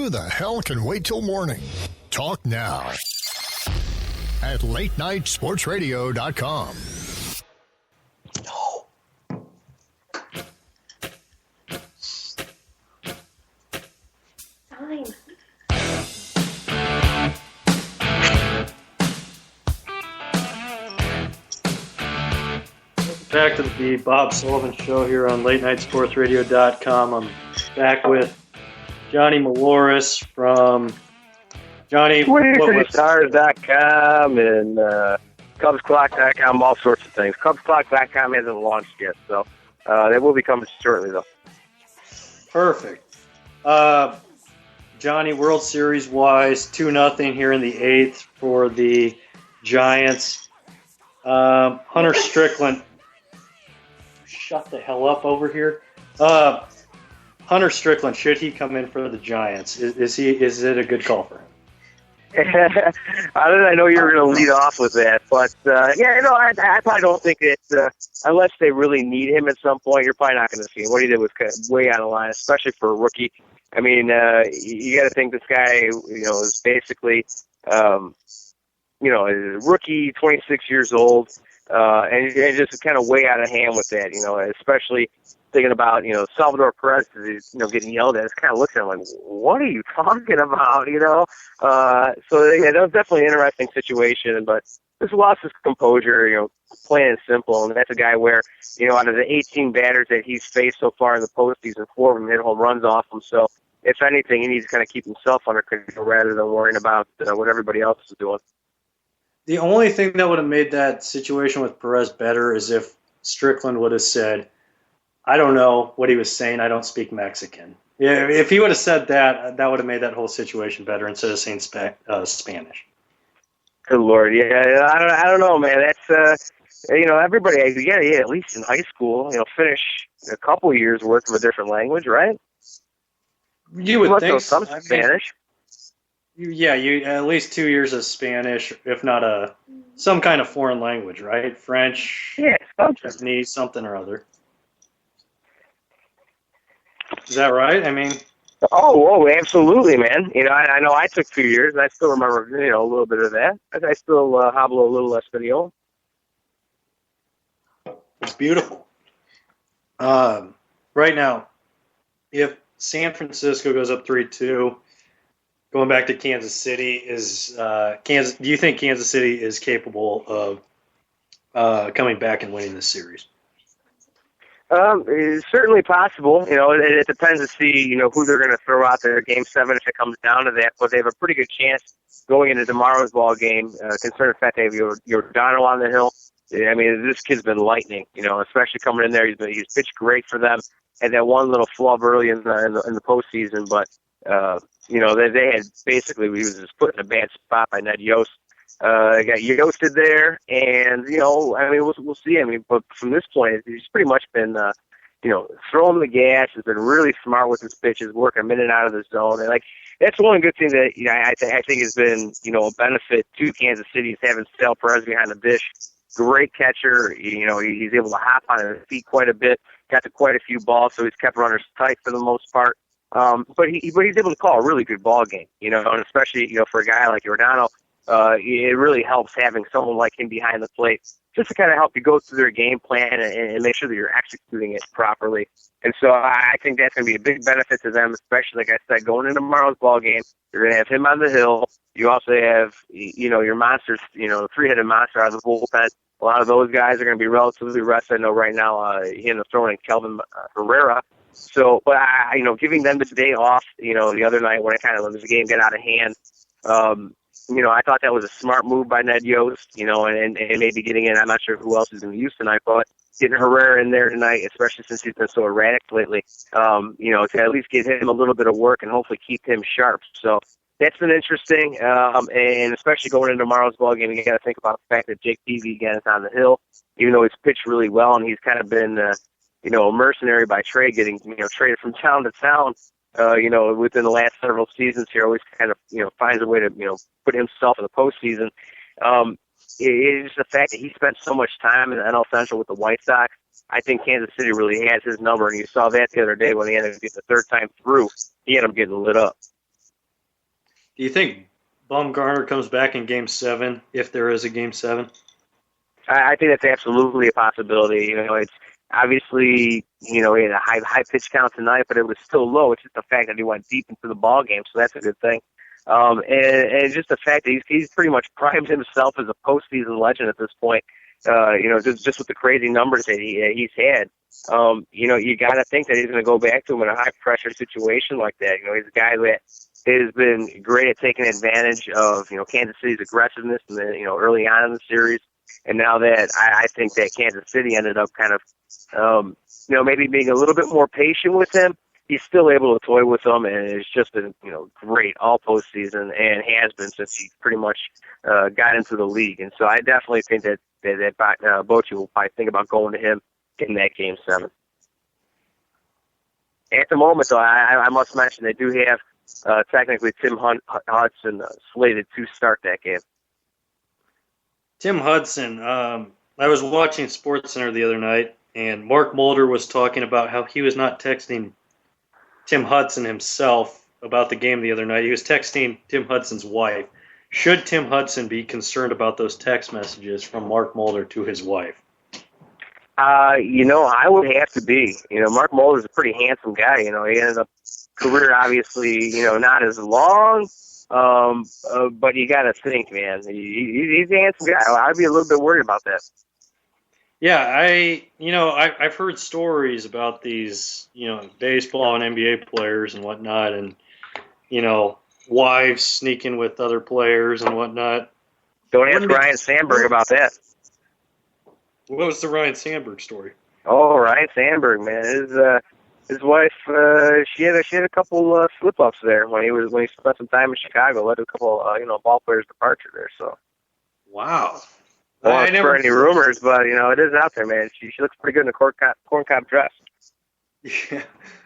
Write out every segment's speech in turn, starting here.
Who the hell can wait till morning? Talk now at latenightsportsradio.com. Fine. Back to the Bob Sullivan Show here on latenightsportsradio.com. I'm back with Johnny Maloris from Johnny. SportsCityStars.com and CubsClock.com, all sorts of things. CubsClock.com hasn't launched yet, so that will be coming shortly, though. Perfect. Johnny, World Series-wise, 2-0 here in the 8th for the Giants. Hunter Strickland. Shut the hell up over here. Hunter Strickland, should he come in for the Giants? Is it a good call for him? I know you were going to lead off with that, but I probably don't think that unless they really need him at some point, you're probably not going to see him. What he did was kind of way out of line, especially for a rookie. I mean, you got to think this guy, is basically, a rookie, 26 years old, and just kind of way out of hand with that, especially thinking about, Salvador Perez, getting yelled at. It's kind of looks at him like, what are you talking about, So, that was definitely an interesting situation, but just lost his composure, plain and simple. And that's a guy where, out of the 18 batters that he's faced so far in the postseason, 4 of them hit home runs off him. So, if anything, he needs to kind of keep himself under control rather than worrying about what everybody else is doing. The only thing that would have made that situation with Perez better is if Strickland would have said, I don't know what he was saying, I don't speak Mexican. Yeah, if he would have said that, that would have made that whole situation better instead of saying Spanish. Good Lord, yeah, I don't know, man. That's everybody, at least in high school, finish a couple years worth of a different language, right? You would think some Spanish. You at least 2 years of Spanish, if not some kind of foreign language, right? French, Japanese, something or other. Is that right? I mean, oh, absolutely, man. I know I took 2 years, and I still remember, a little bit of that. I still hablo a little español. It's beautiful. Right now, if San Francisco goes up 3-2, going back to Kansas City, do you think Kansas City is capable of coming back and winning this series? It's certainly possible. It depends to see, who they're going to throw out there Game 7 if it comes down to that. But they have a pretty good chance going into tomorrow's ball game, considering the fact they have Giordano on the hill. I mean, this kid's been lightning, especially coming in there. He's pitched great for them. Had that one little flub early in the postseason, but they had basically, he was just put in a bad spot by Ned Yost. Got Yosted there, and we'll see. I mean, but from this point, he's pretty much been throwing the gas. Has been really smart with his pitches, working in and out of the zone, and that's one good thing that I think has been a benefit to Kansas City is having Sal Perez behind the dish. Great catcher. He's able to hop on his feet quite a bit. Got to quite a few balls, so he's kept runners tight for the most part. But he's able to call a really good ball game. And especially for a guy like Giordano. It really helps having someone like him behind the plate just to kind of help you go through their game plan and make sure that you're executing it properly. And so I think that's going to be a big benefit to them, especially, like I said, going into tomorrow's ball game. You're going to have him on the hill. You also have, your monsters, the three-headed monster out of the bullpen. A lot of those guys are going to be relatively rested. I know right now he ended up throwing in Kelvin Herrera. So, but giving them the day off, the other night when the game got out of hand, I thought that was a smart move by Ned Yost, and maybe getting in. I'm not sure who else is going to use tonight, but getting Herrera in there tonight, especially since he's been so erratic lately, to at least get him a little bit of work and hopefully keep him sharp. So that's been interesting, and especially going into tomorrow's ball game, you got to think about the fact that Jake Peavy again is on the hill, even though he's pitched really well, and he's kind of been, a mercenary by trade, getting traded from town to town. Within the last several seasons here, always kind of, finds a way to, put himself in the postseason. It's the fact that he spent so much time in the NL Central with the White Sox. I think Kansas City really has his number, and you saw that the other day when he ended up getting the third time through. He ended up getting lit up. Do you think Bumgarner comes back in Game 7, if there is a Game 7? I think that's absolutely a possibility. It's obviously, he had a high pitch count tonight, but it was still low. It's just the fact that he went deep into the ball game, so that's a good thing. And just the fact that he's pretty much primed himself as a postseason legend at this point. Just with the crazy numbers that he's had. You got to think that he's going to go back to him in a high pressure situation like that. He's a guy that has been great at taking advantage of, Kansas City's aggressiveness and then, early on in the series. And now that I think that Kansas City ended up kind of, maybe being a little bit more patient with him, he's still able to toy with them, and it's just been, great all postseason and has been since he pretty much got into the league. And so I definitely think that Bochy will probably think about going to him in that Game 7. At the moment, though, I must mention they do have technically Tim Hudson slated to start that game. Tim Hudson, I was watching SportsCenter the other night, and Mark Mulder was talking about how he was not texting Tim Hudson himself about the game the other night. He was texting Tim Hudson's wife. Should Tim Hudson be concerned about those text messages from Mark Mulder to his wife? I would have to be. Mark Mulder's a pretty handsome guy. He ended up career obviously, not as long, but you got to think, man. He's a handsome guy. I'd be a little bit worried about that. Yeah, I've heard stories about these, baseball and NBA players and whatnot, and, wives sneaking with other players and whatnot. Don't ask Ryan Sandberg about that. What was the Ryan Sandberg story? Oh, Ryan Sandberg, man. His wife, she had a couple slip-ups there when he spent some time in Chicago. Led to a couple, ball players' departure there. So. Wow. I don't for any rumors, but it is out there, man. She looks pretty good in a corn cob dress. Yeah.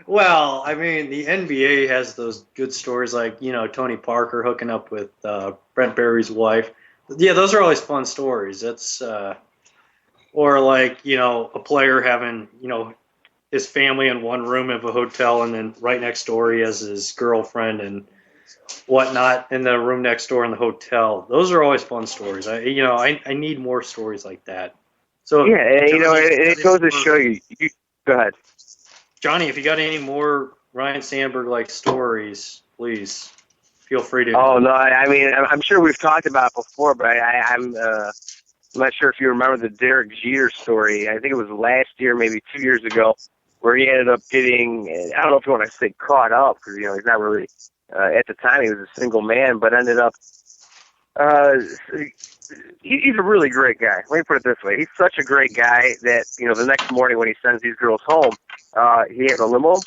Well, I mean, the NBA has those good stories like, Tony Parker hooking up with Brent Barry's wife. Yeah, those are always fun stories. That's or like, a player having, his family in one room of a hotel, and then right next door he has his girlfriend and whatnot in the room next door in the hotel. Those are always fun stories. I need more stories like that. So yeah, and, it goes to show you. Go ahead, Johnny. If you got any more Ryan Sandberg like stories, please feel free to. Oh no, I mean I'm sure we've talked about it before, but I'm not sure if you remember the Derek Jeter story. I think it was last year, maybe 2 years ago, where he ended up getting, I don't know if you want to say caught up, because, he's not really, at the time he was a single man, but ended up, he's a really great guy. Let me put it this way. He's such a great guy that, the next morning when he sends these girls home, he has a limo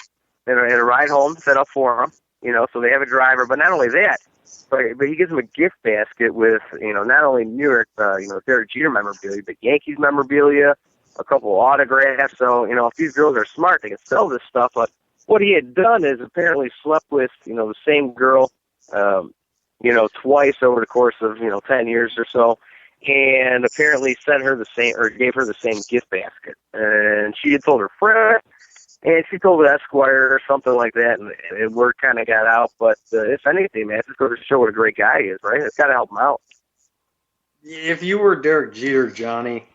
and a ride home set up for them, so they have a driver. But not only that, but he gives them a gift basket with, not only New York, Derek Jeter memorabilia, but Yankees memorabilia, a couple of autographs. So, if these girls are smart, they can sell this stuff. But what he had done is apparently slept with, the same girl, twice over the course of, 10 years or so, and apparently sent her the same, or gave her the same gift basket. And she had told her friend, and she told the Esquire or something like that, and word kind of got out. But if anything, man, it's just going to show what a great guy he is, right? It's got to help him out. If you were Derek Jeter, Johnny,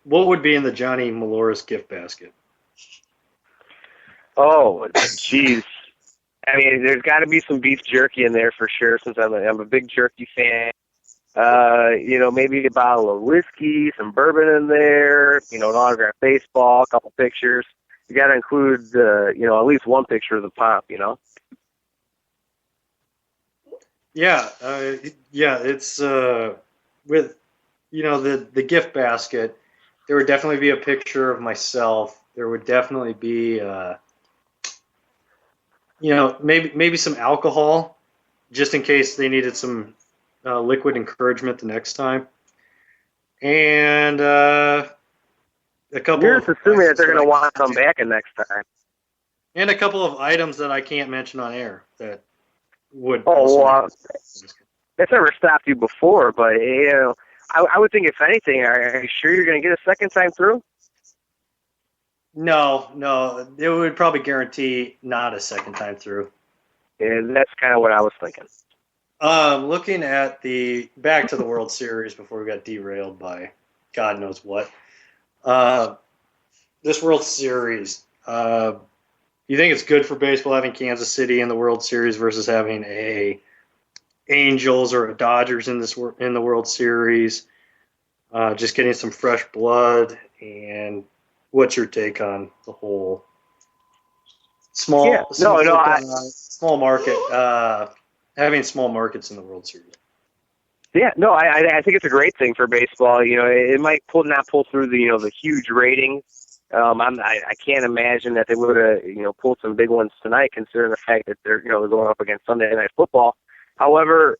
what would be in the Johnny Maloris gift basket? Oh, jeez. I mean, there's got to be some beef jerky in there for sure, since I'm a big jerky fan. Maybe a bottle of whiskey, some bourbon in there, an autographed baseball, a couple pictures. You got to include, at least one picture of the Pop, Yeah, it's with, the gift basket, there would definitely be a picture of myself. There would definitely be, maybe some alcohol, just in case they needed some liquid encouragement the next time. And a couple. You're just assuming that they're going to want to come back next time. And a couple of items that I can't mention on air that would. Oh, well, that's never stopped you before, but I would think if anything, are you sure you're going to get a second time through? No, it would probably guarantee not a second time through. And that's kind of what I was thinking. Looking at back to the World Series before we got derailed by God knows what. This World Series, you think it's good for baseball having Kansas City in the World Series versus having a Angels or a Dodgers in the World Series? Just getting some fresh blood, and what's your take on the whole small market, having small markets in the World Series? Yeah, no, I think it's a great thing for baseball. It might not pull through the huge ratings. I can't imagine that they would have pulled some big ones tonight, considering the fact that they're going up against Sunday Night Football. However,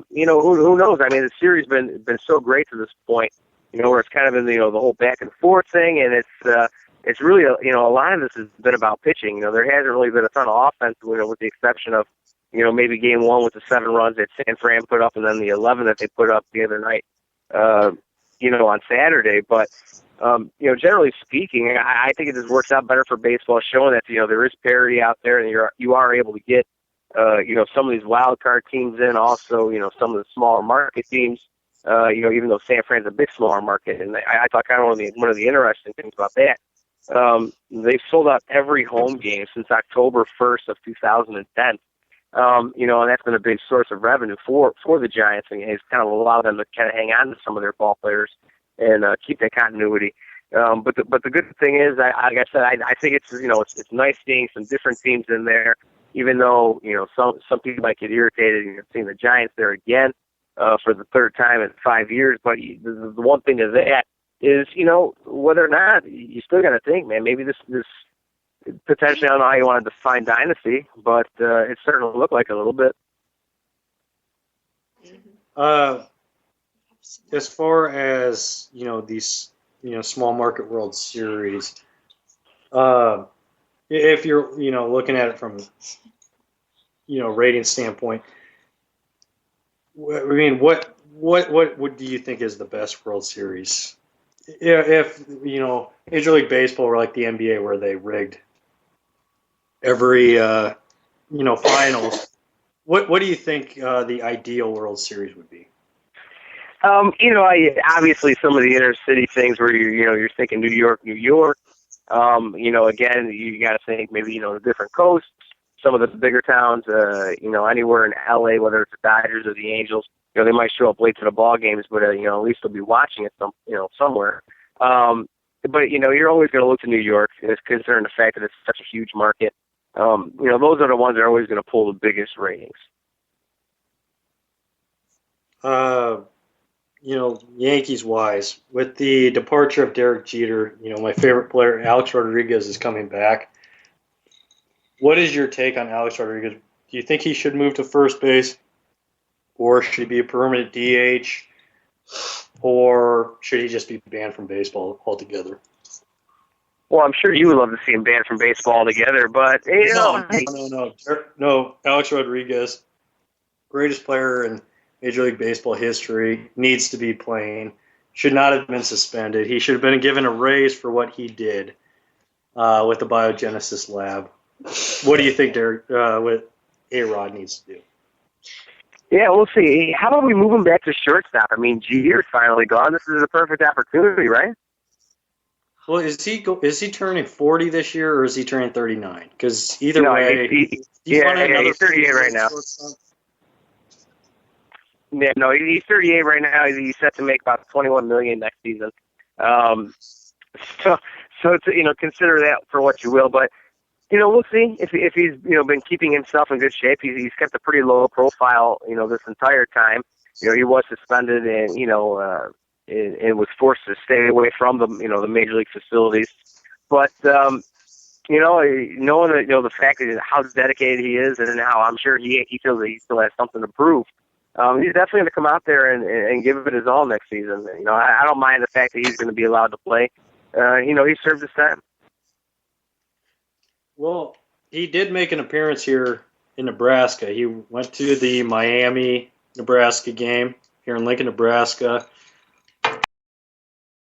who knows? I mean, the series been so great to this point. Where it's kind of in the whole back and forth thing, and it's really a lot of this has been about pitching. There hasn't really been a ton of offense, with the exception of maybe game one with the 7 runs that San Fran put up, and then the 11 that they put up the other night, on Saturday. But generally speaking, I think it just works out better for baseball, showing that there is parity out there, and you are able to get some of these wild card teams in, also some of the smaller market teams. Even though San Fran's a big smaller market, and I thought kind of one of the interesting things about that, they've sold out every home game since October 1st of 2010. And that's been a big source of revenue for the Giants, and it's kind of allowed them to kind of hang on to some of their ball players and keep that continuity. But the good thing is, like I said, I think it's it's nice seeing some different teams in there, even though some people might get irritated seeing the Giants there again for the third time in 5 years. But the one thing of that is whether or not you still got to think, man, maybe this potentially, I don't know how you want to define dynasty, but it certainly looked like a little bit. As far as these small market World Series, if you're looking at it from rating standpoint, I mean, what do you think is the best World Series? If Major League Baseball were like the NBA, where they rigged every finals, what do you think the ideal World Series would be? Obviously some of the inner city things where you're thinking New York. Again, you got to think maybe the different coasts, some of the bigger towns. Anywhere in LA, whether it's the Dodgers or the Angels, they might show up late to the ball games, but at least they'll be watching it somewhere. But you're always going to look to New York, considering the fact that it's such a huge market. Those are the ones that are always going to pull the biggest ratings. Yankees-wise, with the departure of Derek Jeter, my favorite player, Alex Rodriguez, is coming back. What is your take on Alex Rodriguez? Do you think he should move to first base, or should he be a permanent DH, or should he just be banned from baseball altogether? Well, I'm sure you would love to see him banned from baseball altogether, but No. Alex Rodriguez, greatest player in Major League Baseball history, needs to be playing. Should not have been suspended. He should have been given a raise for what he did with the biogenesis lab. What do you think, Derek? What A-Rod needs to do? Yeah, we'll see. How about we move him back to shortstop? I mean, Jeter's finally gone. This is a perfect opportunity, right? Well, is he turning 40 this year, or is he turning 39? Because either way, he's 38 right now. Yeah, no, he's 38 right now. He's set to make about $21 million next season. So consider that for what you will. But we'll see if he's been keeping himself in good shape. He's kept a pretty low profile this entire time. He was suspended and and was forced to stay away from the major league facilities. But knowing the fact that how dedicated he is and how I'm sure he feels that he still has something to prove. He's definitely going to come out there and give it his all next season. I don't mind the fact that he's going to be allowed to play. He served his time. Well, he did make an appearance here in Nebraska. He went to the Miami, Nebraska game here in Lincoln, Nebraska.